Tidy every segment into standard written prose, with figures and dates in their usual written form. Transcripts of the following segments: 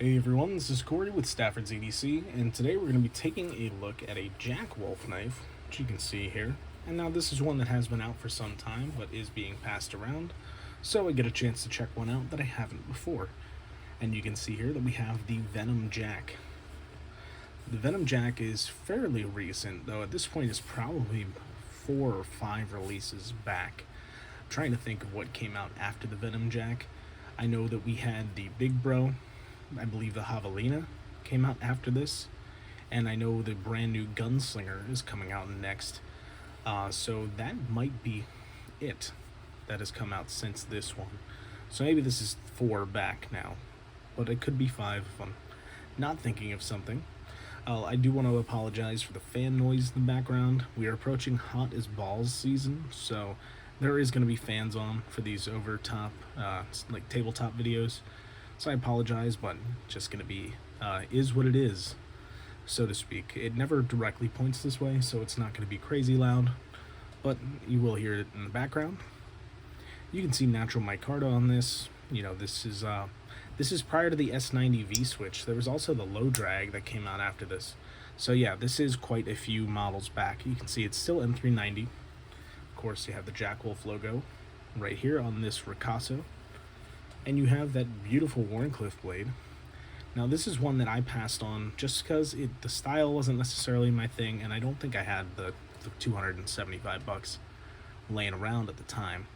Hey everyone, this is Corey with Stafford's EDC, and today we're going to be taking a look at a Jack Wolf knife, which you can see here. And now this is one that has been out for some time, but is being passed around, so I get a chance to check one out that I haven't before. And you can see here that we have the VENOM Jack. The VENOM Jack is fairly recent, though at this point it's probably 4 or 5 releases back. I'm trying to think of what came out after the VENOM Jack. I know that we had the Big Bro, I believe the Javelina came out after this, and I know the brand new Gunslinger is coming out next. So that might be it that has come out since this one. So maybe this is 4 back now, but it could be 5 if I'm not thinking of something. I do want to apologize for the fan noise in the background. We are approaching hot as balls season, so there is going to be fans on for these over top, like tabletop videos. So I apologize, but just going to be, is what it is, so to speak. It never directly points this way, so it's not going to be crazy loud, but you will hear it in the background. You can see natural micarta on this. You know, this is prior to the S90 V-Switch. There was also the low drag that came out after this. So yeah, this is quite a few models back. You can see it's still M390. Of course, you have the Jack Wolf logo right here on this Ricasso. And you have that beautiful Wharncliffe blade. Now this is one that I passed on just because the style wasn't necessarily my thing, and I don't think I had the 275 bucks laying around at the time.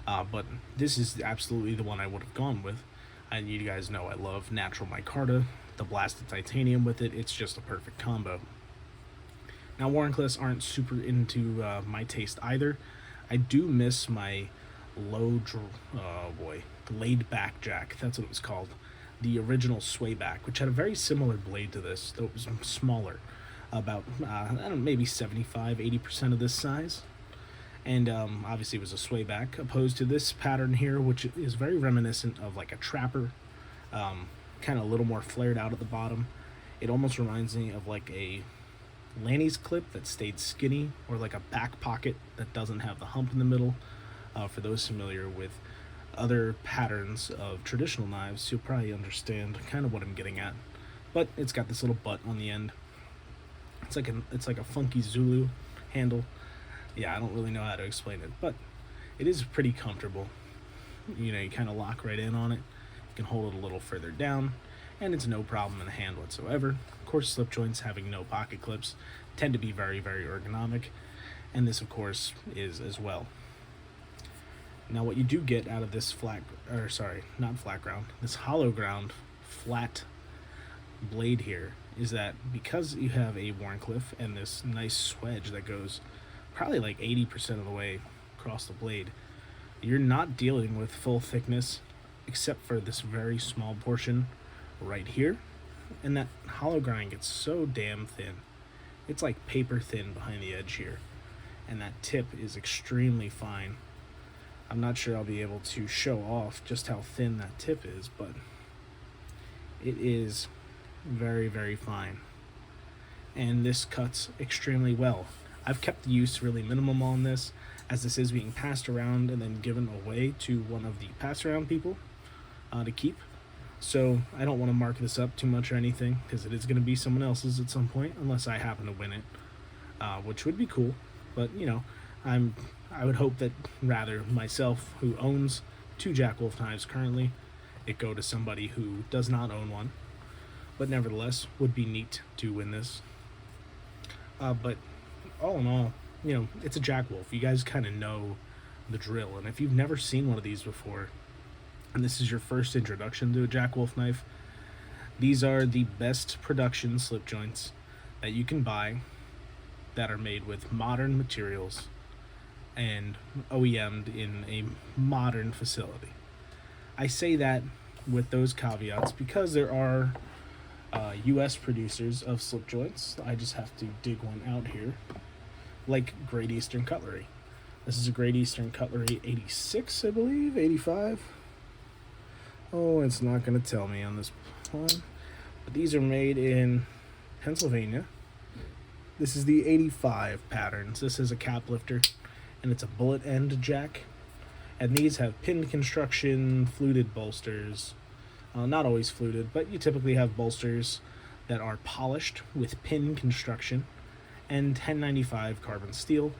But this is absolutely the one I would have gone with. And you guys know I love natural micarta, the blasted titanium with it. It's just a perfect combo. Now Wharncliffes aren't super into my taste either. I do miss my laid back jack. That's what it was called. The original swayback, which had a very similar blade to this, though it was smaller, about I don't know, maybe 75-80% of this size. And obviously it was a swayback, opposed to this pattern here, which is very reminiscent of like a trapper, kind of a little more flared out at the bottom. It almost reminds me of like a Lanny's clip that stayed skinny, or like a back pocket that doesn't have the hump in the middle. For those familiar with other patterns of traditional knives, you'll probably understand kind of what I'm getting at. But it's got this little butt on the end. It's like a funky Zulu handle. Yeah, I don't really know how to explain it, but it is pretty comfortable. You know, you kind of lock right in on it. You can hold it a little further down, and it's no problem in the hand whatsoever. Of course, slip joints having no pocket clips tend to be very, very ergonomic, and this, of course, is as well. Now what you do get out of this this hollow ground flat blade here is that because you have a Wharncliffe and this nice swedge that goes probably like 80% of the way across the blade, you're not dealing with full thickness except for this very small portion right here, and that hollow grind gets so damn thin. It's like paper thin behind the edge here, and that tip is extremely fine. I'm not sure I'll be able to show off just how thin that tip is, but it is very, very fine. And this cuts extremely well. I've kept the use really minimum on this, as this is being passed around and then given away to one of the pass-around people to keep. So I don't want to mark this up too much or anything, because it is going to be someone else's at some point, unless I happen to win it, which would be cool. But, you know, I would hope that rather myself, who owns 2 Jack Wolf knives currently, it go to somebody who does not own one, but nevertheless would be neat to win this. But all in all, you know, it's a Jack Wolf. You guys kind of know the drill, and if you've never seen one of these before, and this is your first introduction to a Jack Wolf knife, these are the best production slip joints that you can buy that are made with modern materials and OEM'd in a modern facility. I say that with those caveats because there are US producers of slip joints. I just have to dig one out here, like Great Eastern Cutlery. This is a Great Eastern Cutlery 86, I believe, 85. Oh, it's not going to tell me on this one. But these are made in Pennsylvania. This is the 85 patterns. This is a cap lifter, and it's a bullet end jack. And these have pinned construction, fluted bolsters, Not always fluted, but you typically have bolsters that are polished with pin construction and 1095 carbon steel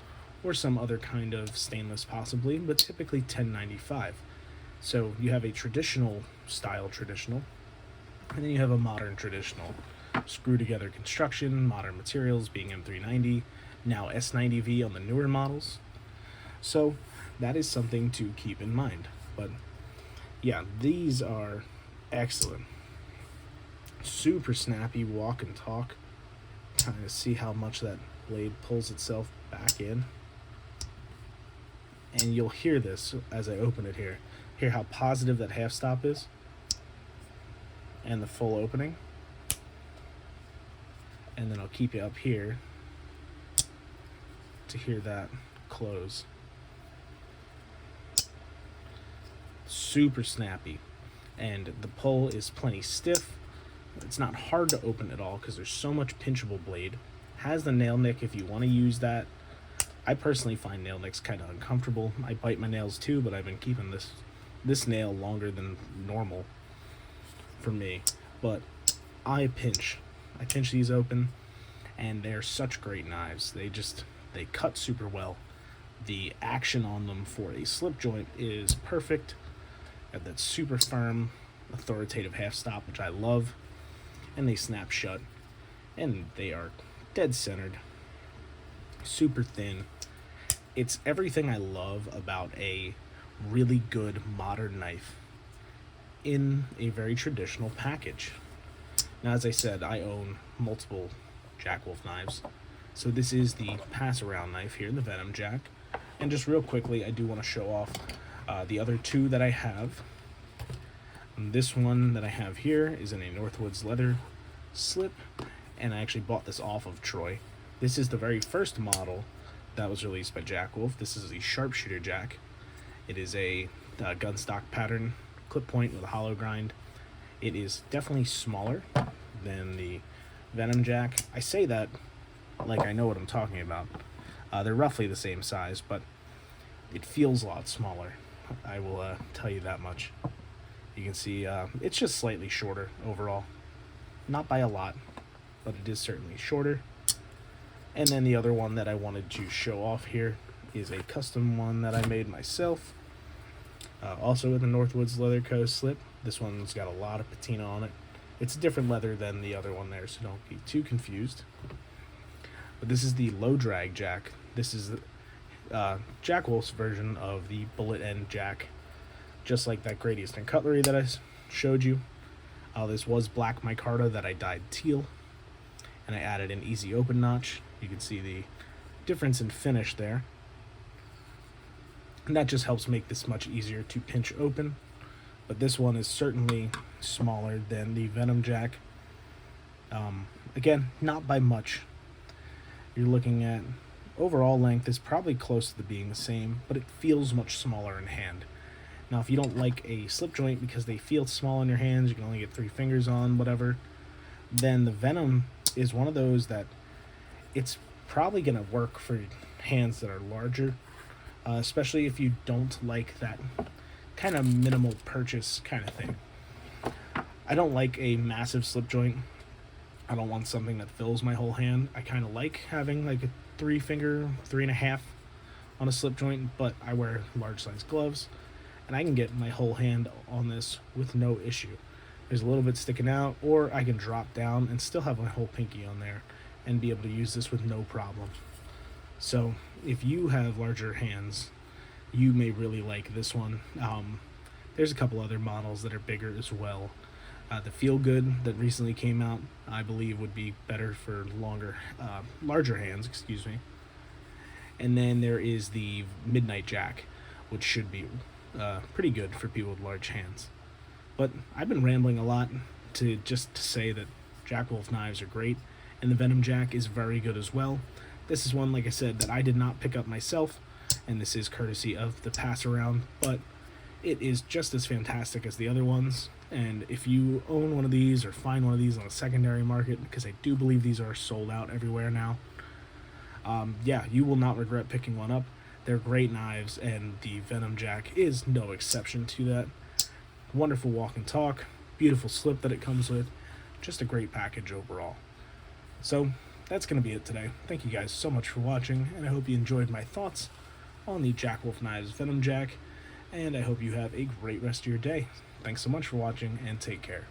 or some other kind of stainless possibly, but typically 1095. So you have a traditional style traditional, and then you have a modern traditional. Screw together construction, modern materials being M390, now S90V on the newer models. So that is something to keep in mind. But yeah, these are excellent. Super snappy walk and talk. Kind of see how much that blade pulls itself back in. And you'll hear this as I open it here. Hear how positive that half stop is? And the full opening. And then I'll keep you up here to hear that close. Super snappy. And the pull is plenty stiff. It's not hard to open at all because there's so much pinchable blade. Has the nail nick if you want to use that. I personally find nail nicks kind of uncomfortable. I bite my nails too, but I've been keeping this nail longer than normal for me. But I pinch these open, and they're such great knives. They cut super well. The action on them for a slip joint is perfect. Got that super firm, authoritative half stop, which I love, and they snap shut, and they are dead centered, super thin. It's everything I love about a really good modern knife in a very traditional package. Now, as I said, I own multiple Jack Wolf knives, so this is the pass around knife here, the Venom Jack. And just real quickly, I do want to show off the other two that I have. This one that I have here is in a Northwoods leather slip, and I actually bought this off of Troy. This is the very first model that was released by Jack Wolf. This is the Sharpshooter Jack. It is a gun stock pattern clip point with a hollow grind. It is definitely smaller than the Venom Jack. I say that like I know what I'm talking about. They're roughly the same size, but it feels a lot smaller. I will tell you that much. You can see it's just slightly shorter overall. Not by a lot, but it is certainly shorter. And then the other one that I wanted to show off here is a custom one that I made myself. Also with the Northwoods Leather Co. slip. This one's got a lot of patina on it. It's a different leather than the other one there, so don't be too confused. But this is the low drag Jack. This is Jack Wolf's version of the bullet end Jack, just like that Great Eastern Cutlery that I showed you. This was black micarta that I dyed teal, and I added an easy open notch. You can see the difference in finish there, and that just helps make this much easier to pinch open. But this one is certainly smaller than the Venom Jack. Again, not by much. You're looking at overall length is probably close to being the same, but it feels much smaller in hand. Now, if you don't like a slip joint because they feel small in your hands, you can only get 3 fingers on, whatever, then the Venom is one of those that it's probably going to work for hands that are larger, especially if you don't like that kind of minimal purchase kind of thing. I don't like a massive slip joint. I don't want something that fills my whole hand. I kind of like having like a 3-finger, 3.5 on a slip joint, but I wear large size gloves, and I can get my whole hand on this with no issue. There's a little bit sticking out, or I can drop down and still have my whole pinky on there and be able to use this with no problem. So if you have larger hands, you may really like this one. There's a couple other models that are bigger as well. The Feel Good that recently came out, I believe, would be better for larger hands, excuse me. And then there is the Midnight Jack, which should be pretty good for people with large hands. But I've been rambling a lot to say that Jack Wolf knives are great, and the Venom Jack is very good as well. This is one, like I said, that I did not pick up myself, and this is courtesy of the pass around, but it is just as fantastic as the other ones. And if you own one of these or find one of these on the secondary market, because I do believe these are sold out everywhere now, yeah, you will not regret picking one up. They're great knives, and the Venom Jack is no exception to that. Wonderful walk and talk, beautiful slip that it comes with. Just a great package overall. So that's going to be it today. Thank you guys so much for watching, and I hope you enjoyed my thoughts on the Jack Wolf Knives Venom Jack, and I hope you have a great rest of your day. Thanks so much for watching, and take care.